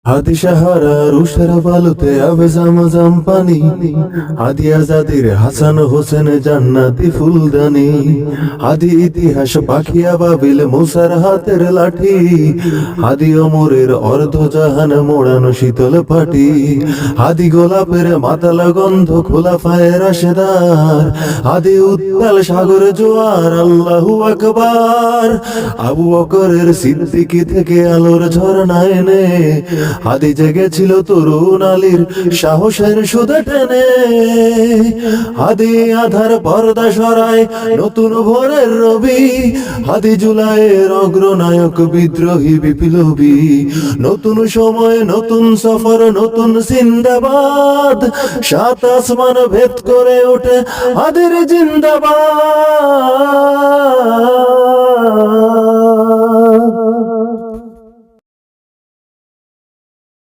হাদি সাহারা রুশের বালুতে আবে জামজাম পানি, হাদি আজাদির হাসান হোসেন জান্নাতি ফুলদানি, হাদি ইতিহাস পাখিয়া বাবিল মুসার হাতের লাঠি, হাদি ওমরের অর্ধ জাহান মোড়ানো শীতল পাটি, হাদি গোলাপের মাতালা গন্ধ খোলাফায়ে রাশেদার, হাদি উত্তাল সাগর জোয়ার আল্লাহু আকবার। আবু বকরের সিদ্দিকী থেকে আলোর ঝরনা এনে হাদি জেগেছিল তরুণ আলীর সাহসের সুদে টেনে, হাদি আধার পর্দা সরায় নতুন ভোরের রবি, হাদি জুলাইয়ের অগ্রনায়ক বিদ্রোহী বিপ্লবী, নতুন সময় নতুন সফর নতুন জিন্দাবাদ, সাত আসমান ভেদ করে ওঠে হাদির জিন্দাবাদ।